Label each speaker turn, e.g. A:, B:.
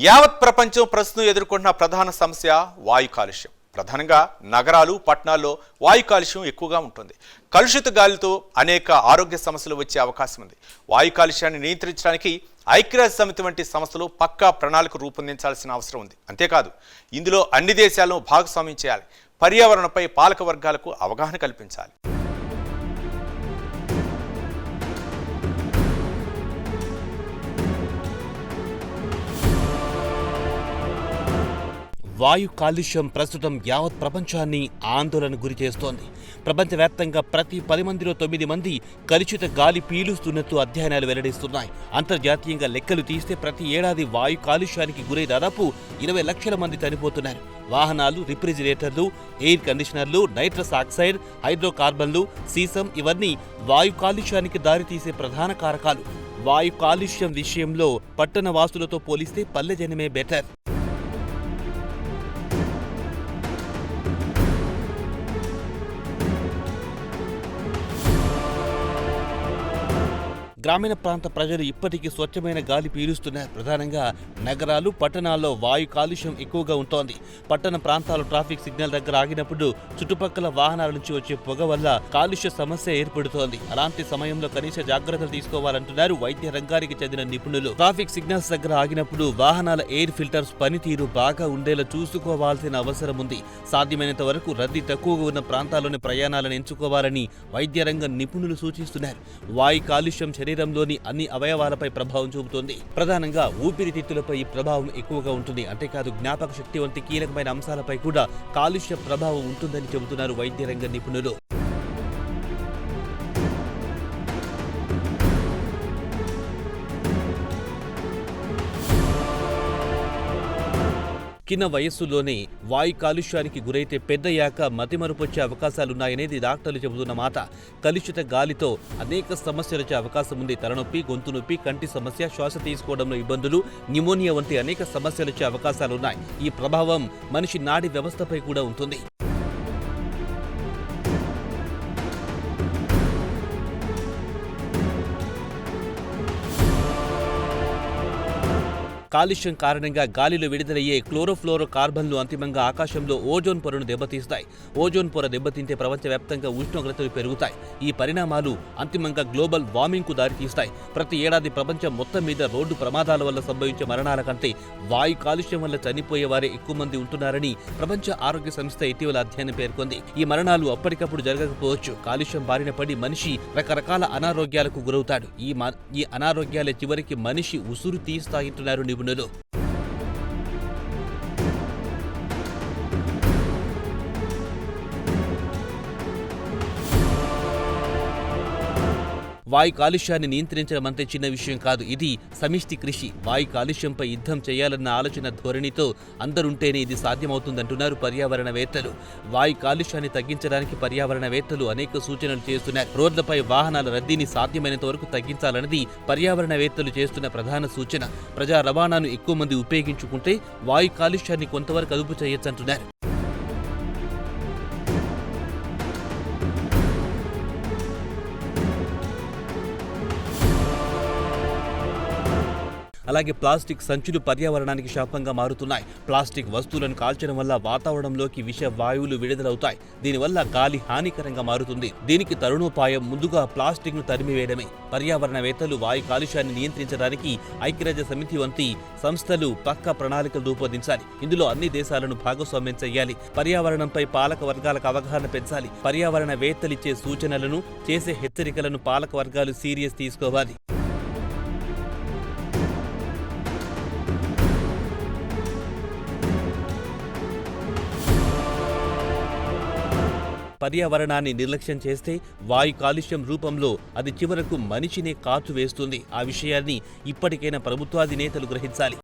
A: యావత్ ప్రపంచం ప్రస్తుతం ఎదుర్కొంటున్న ప్రధాన సమస్య వాయు కాలుష్యం. ప్రధానంగా నగరాలు, పట్టణాల్లో వాయు కాలుష్యం ఎక్కువగా ఉంటుంది. కలుషిత గాలితో అనేక ఆరోగ్య సమస్యలు వచ్చే అవకాశం ఉంది. వాయు కాలుష్యాన్ని నియంత్రించడానికి ఐక్యరాజ్య సమితి వంటి సంస్థలు పక్కా ప్రణాళిక రూపొందించాల్సిన అవసరం ఉంది. అంతేకాదు, ఇందులో అన్ని దేశాలను భాగస్వామ్యం చేయాలి. పర్యావరణంపై పాలక వర్గాలకు అవగాహన కల్పించాలి.
B: వాయు కాలుష్యం ప్రస్తుతం యావత్ ప్రపంచాన్ని ఆందోళన గురి చేస్తోంది. ప్రపంచవ్యాప్తంగా ప్రతి 10 మందిలో 9 మంది కలుషిత గాలి పీలుస్తున్నట్టు అధ్యయనాలు వెల్లడిస్తున్నాయి. అంతర్జాతీయంగా లెక్కలు తీస్తే ప్రతి ఏడాది వాయు కాలుష్యానికి గురై దాదాపు 20 లక్షల మంది చనిపోతున్నారు. వాహనాలు, రిఫ్రిజిరేటర్లు, ఎయిర్ కండిషనర్లు, నైట్రస్ ఆక్సైడ్, హైడ్రోకార్బన్లు, సీసం ఇవన్నీ వాయు కాలుష్యానికి దారితీసే ప్రధాన కారకాలు. వాయు కాలుష్యం విషయంలో పట్టణ వాసులతో పోలిస్తే పల్లె జనమే బెటర్. గ్రామీణ ప్రాంత ప్రజలు ఇప్పటికీ స్వచ్ఛమైన గాలి పీలుస్తున్నారు. ప్రధానంగా నగరాలు, పట్టణాల్లో వాయు కాలుష్యం ఎక్కువగా ఉంటోంది. పట్టణ ప్రాంతాలు ట్రాఫిక్ సిగ్నల్ దగ్గర ఆగినప్పుడు చుట్టుపక్కల వాహనాల నుంచి వచ్చే పొగ వల్ల కాలుష్య సమస్య ఏర్పడుతోంది. అలాంటి సమయంలో కనీస జాగ్రత్తలు తీసుకోవాలంటున్నారు వైద్య రంగానికి చెందిన నిపుణులు. ట్రాఫిక్ సిగ్నల్స్ దగ్గర ఆగినప్పుడు వాహనాల ఎయిర్ ఫిల్టర్స్ పనితీరు బాగా ఉండేలా చూసుకోవాల్సిన అవసరం ఉంది. సాధ్యమైనంత వరకు రద్దీ తక్కువగా ఉన్న ప్రాంతాల్లోని ప్రయాణాలను ఎంచుకోవాలని వైద్య రంగ నిపుణులు సూచిస్తున్నారు. వాయు కాలుష్యం శరీరంలోని అన్ని అవయవాలపై ప్రభావం చూపుతుంది. ప్రధానంగా ఊపిరితిత్తులపై ఈ ప్రభావం ఎక్కువగా ఉంటుంది. అంతేకాదు, జ్ఞాపక శక్తి వంటి కీలకమైన అంశాలపై కూడా కాలుష్య ప్రభావం ఉంటుందని చెబుతున్నారు వైద్య రంగ నిపుణులు. చిన్న వయస్సులోనే వాయు కాలుష్యానికి గురైతే పెద్దయ్యాక మతిమరుపొచ్చే అవకాశాలున్నాయనేది డాక్టర్లు చెబుతున్న మాట. కలుషిత గాలితో అనేక సమస్యలు వచ్చే అవకాశం ఉంది. తలనొప్పి, గొంతు నొప్పి, కంటి సమస్య, శ్వాస తీసుకోవడంలో ఇబ్బందులు, న్యూమోనియా వంటి అనేక సమస్యలు వచ్చే అవకాశాలున్నాయి. ఈ ప్రభావం మనిషి నాడీ వ్యవస్థపై కూడా ఉంటుంది. కాలుష్యం కారణంగా గాలిలో విడుదలయ్యే క్లోరోఫ్లోరో కార్బన్లు అంతిమంగా ఆకాశంలో ఓజోన్ పొరను దెబ్బతీస్తాయి. ఓజోన్ పొర దెబ్బతింటే ప్రపంచవ్యాప్తంగా ఉష్ణోగ్రతలు పెరుగుతాయి. ఈ పరిణామాలు అంతిమంగా గ్లోబల్ వార్మింగ్ కు దారితీస్తాయి. ప్రతి ఏడాది ప్రపంచం మొత్తం మీద రోడ్డు ప్రమాదాల వల్ల సంభవించే మరణాల కంటే వాయు కాలుష్యం వల్ల చనిపోయే వారే ఎక్కువ మంది ఉంటున్నారని ప్రపంచ ఆరోగ్య సంస్థ ఇటీవల అధ్యయనం పేర్కొంది. ఈ మరణాలు అప్పటికప్పుడు జరగకపోవచ్చు. కాలుష్యం బారిన పడి మనిషి రకరకాల అనారోగ్యాలకు గురవుతాడు. ఈ అనారోగ్యాలే చివరికి మనిషి ఉసురు తీస్తాయంటున్నారు నిపుణులు. వాయు కాలుష్యాన్ని నియంత్రించడం అంతే చిన్న విషయం కాదు. ఇది సమిష్టి కృషి. వాయు కాలుష్యంపై యుద్ధం చేయాలన్న ఆలోచన ధోరణితో అందరుంటేనే ఇది సాధ్యమవుతుందంటున్నారు పర్యావరణవేత్తలు. వాయు కాలుష్యాన్ని తగ్గించడానికి పర్యావరణవేత్తలు అనేక సూచనలు చేస్తున్నారు. రోడ్లపై వాహనాల రద్దీని సాధ్యమైనంత వరకు తగ్గించాలన్నది పర్యావరణవేత్తలు చేస్తున్న ప్రధాన సూచన. ప్రజా రవాణాను ఎక్కువ మంది ఉపయోగించుకుంటే వాయు కాలుష్యాన్ని కొంతవరకు అదుపు చేయొచ్చంటున్నారు. అలాగే ప్లాస్టిక్ సంచులు పర్యావరణానికి శాపంగా మారుతున్నాయి. ప్లాస్టిక్ వస్తువులను కాల్చడం వల్ల వాతావరణంలోకి విష వాయువులు విడుదలవుతాయి. దీనివల్ల గాలి హానికరంగా మారుతుంది. దీనికి తరుణోపాయం ముందుగా ప్లాస్టిక్ ను తరిమివేయడమే. పర్యావరణవేత్తలు వాయు కాలుష్యాన్ని నియంత్రించడానికి ఐక్యరాజ్య సమితి వంటి సంస్థలు పక్కా ప్రణాళికలు రూపొందించాలి. ఇందులో అన్ని దేశాలను భాగస్వామ్యం చేయాలి. పర్యావరణంపై పాలక వర్గాలకు అవగాహన పెంచాలి. పర్యావరణవేత్తలిచ్చే సూచనలను, చేసే హెచ్చరికలను పాలక వర్గాలు సీరియస్ తీసుకోవాలి. పర్యావరణాన్ని నిర్లక్ష్యం చేస్తే వాయు కాలుష్యం రూపంలో అది చివరకు మనిషినే కాటు వేస్తుంది. ఆ విషయాన్ని ఇప్పటికైనా ప్రభుత్వాధినేతలు గ్రహించాలి.